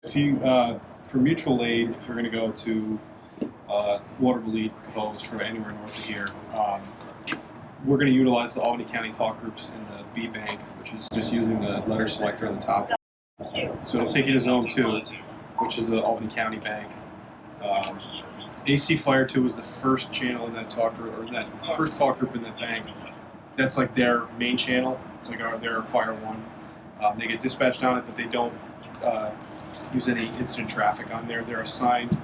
If you, for mutual aid, if you're going to go to Waterville, Cohoes, Troy, anywhere north of here, we're going to utilize the Albany County talk groups in the B bank, which is just using the letter selector on the top. So it'll take you to Zone 2, which is the Albany County bank. AC Fire 2 is the first channel in that talk group, or that first talk group in that bank. That's like their main channel. It's like their Fire 1. They get dispatched on it, but they don't use any incident traffic on there. They're assigned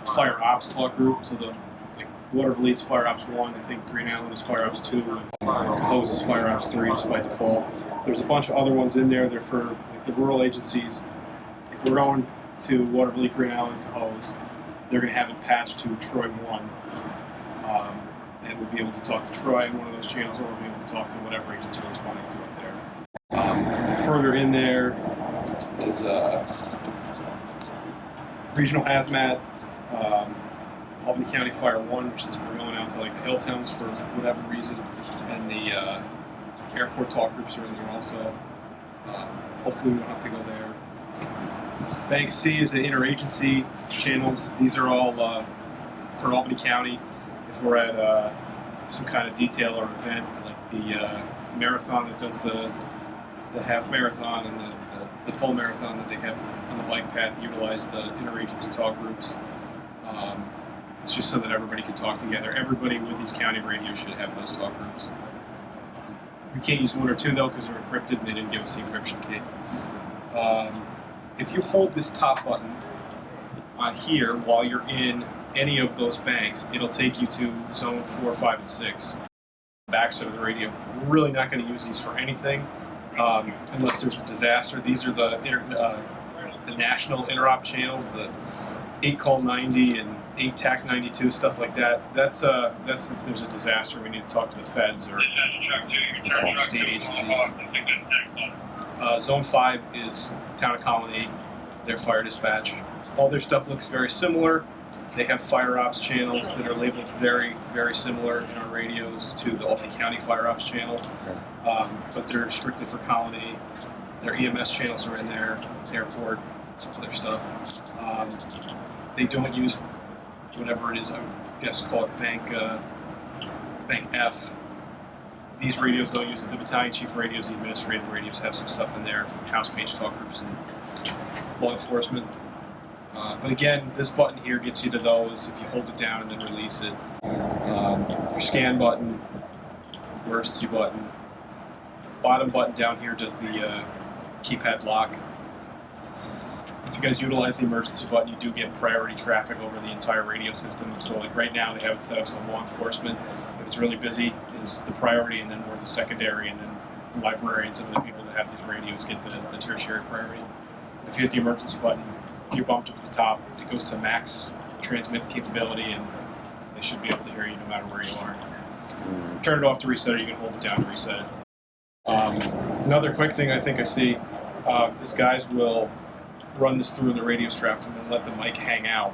Fire Ops talk group. So the Waterville is Fire Ops 1. I think Green Island is Fire Ops 2. And Cohoes is Fire Ops 3 just by default. There's a bunch of other ones in there. They're for like the rural agencies. If we're going to Waterville, Green Island, Cohoes, they're going to have it passed to Troy 1. And we'll be able to talk to Troy in one of those channels, or we'll be able to talk to whatever agency we're responding to up there. Further in there is Regional Hazmat, Albany County Fire 1, which is if we're going out to like the hill towns for whatever reason, and the airport talk groups are in there also. Hopefully we don't have to go there. Bank C is the interagency channels. These are all for Albany County. If we're at some kind of detail or event, like the marathon that does the half marathon and the full marathon that they have on the bike path, utilize the interagency talk groups. It's just so that everybody can talk together. Everybody with these county radios should have those talk groups. We can't use one or two though because they're encrypted and they didn't give us the encryption key. If you hold this top button on here while you're in any of those banks, it'll take you to Zone 4, 5, and 6. Backside of the radio. We're really not going to use these for anything unless there's a disaster. These are the national interop channels, the 8 call 90 and 8 TAC 92, stuff like that. That's if there's a disaster, we need to talk to the feds or state agencies. Zone 5 is Town of Colony, their fire dispatch. All their stuff looks very similar. They have Fire Ops channels that are labeled very, very similar in our radios to the Albany County Fire Ops channels, but they're restricted for Colony. Their EMS channels are in there, airport, some other stuff. They don't use whatever it is, I guess call it Bank F. These radios don't use it. The battalion chief radios, the administrative radios have some stuff in there, house page talk groups and law enforcement. But again, this button here gets you to those if you hold it down and then release it. Your scan button, emergency button. Bottom button down here does the keypad lock. If you guys utilize the emergency button, you do get priority traffic over the entire radio system. So like right now they have it set up so law enforcement, if it's really busy, is the priority, and then more the secondary, and then the librarians and the people that have these radios get the tertiary priority. If you hit the emergency button, you're bumped up to the top. It goes to max transmit capability, and they should be able to hear you no matter where you are. Turn it off to reset it. You can hold it down to reset it. Another quick thing I think I see is guys will run this through the radio strap and then let the mic hang out.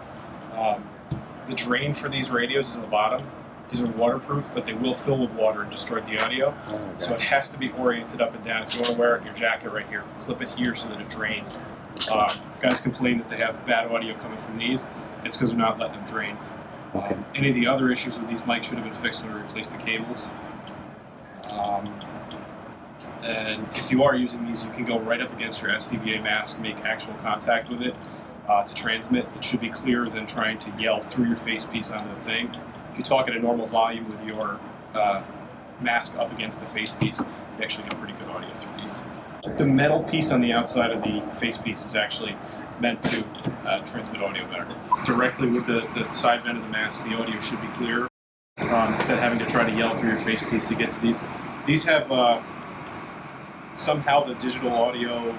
The drain for these radios is in the bottom. These are waterproof, but they will fill with water and destroy the audio. So it has to be oriented up and down. If you want to wear it in your jacket right here, clip it here so that it drains. Guys complain that they have bad audio coming from these. It's because they're not letting them drain. Any of the other issues with these mics should have been fixed when we replaced the cables. And if you are using these, you can go right up against your SCBA mask, make actual contact with it to transmit. It should be clearer than trying to yell through your face piece onto the thing. If you talk at a normal volume with your mask up against the face piece, you actually get pretty good audio through these. The metal piece on the outside of the face piece is actually meant to transmit audio better. Directly with the side vent of the mask, the audio should be clearer instead of having to try to yell through your face piece to get to these. These have somehow the digital audio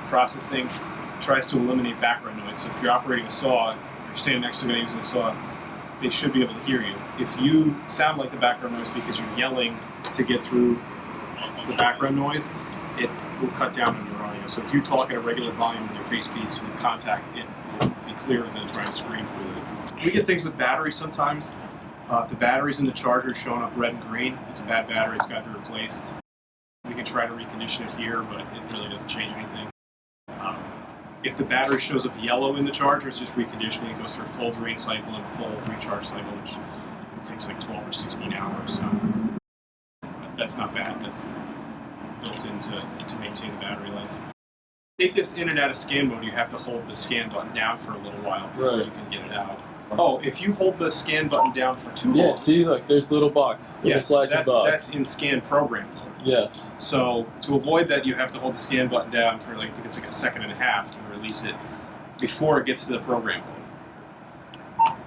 processing tries to eliminate background noise. So if you're operating a saw, you're standing next to a guy using a saw, they should be able to hear you. If you sound like the background noise because you're yelling to get through the background noise, it will cut down on your audio. So if you talk at a regular volume with your face piece with contact, it will be clearer than trying to scream through it. We get things with batteries sometimes. If the batteries in the charger is showing up red and green, it's a bad battery, it's got to be replaced. We can try to recondition it here, but it really doesn't change anything. If the battery shows up yellow in the charger, it's just reconditioning. It goes through a full drain cycle and full recharge cycle, which takes like 12 or 16 hours. That's not bad. That's built in to maintain the battery life. Take this in and out of scan mode, you have to hold the scan button down for a little while before you can get it out. Oh, if you hold the scan button down for too long. Yeah, see, look, there's a little box. Yes, that's in scan program mode. Yes. So to avoid that, you have to hold the scan button down for I think it's like a second and a half and release it before it gets to the program mode.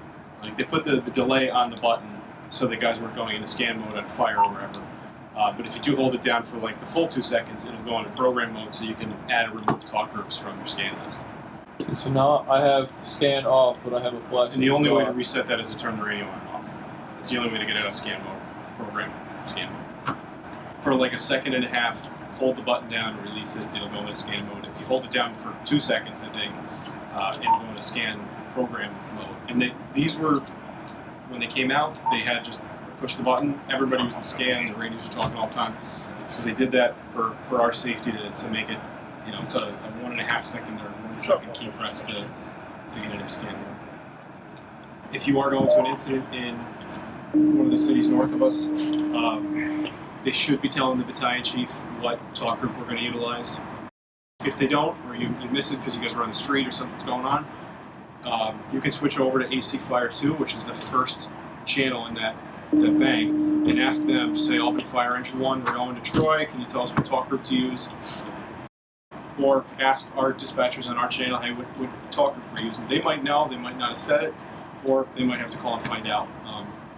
Like they put the delay on the button so that guys weren't going into scan mode on fire or wherever. But if you do hold it down for like the full 2 seconds, it'll go into program mode so you can add or remove talk groups from your scan list. So now I have scan off, but I have a flash. And the only way to reset that is to turn the radio on and off. It's the only way to get it out of scan mode, program scan mode. For like a second and a half, hold the button down and release it, it'll go into scan mode. If you hold it down for 2 seconds, I think, it'll go into scan program mode. And these were, when they came out, they had just push the button, everybody was in scan, the radios were talking all the time. So they did that for our safety to make it, it's a 1.5 second or 1 second key press to get into scan mode. If you are going to an incident in one of the cities north of us, they should be telling the battalion chief what talk group we're going to utilize. If they don't, or you miss it because you guys are on the street or something's going on, you can switch over to AC Fire 2, which is the first channel in that bank, and ask them to say, Albany Fire Engine 1, we're going to Troy, can you tell us what talk group to use? Or ask our dispatchers on our channel, hey, what talk group we're using. They might know, they might not have said it, or they might have to call and find out.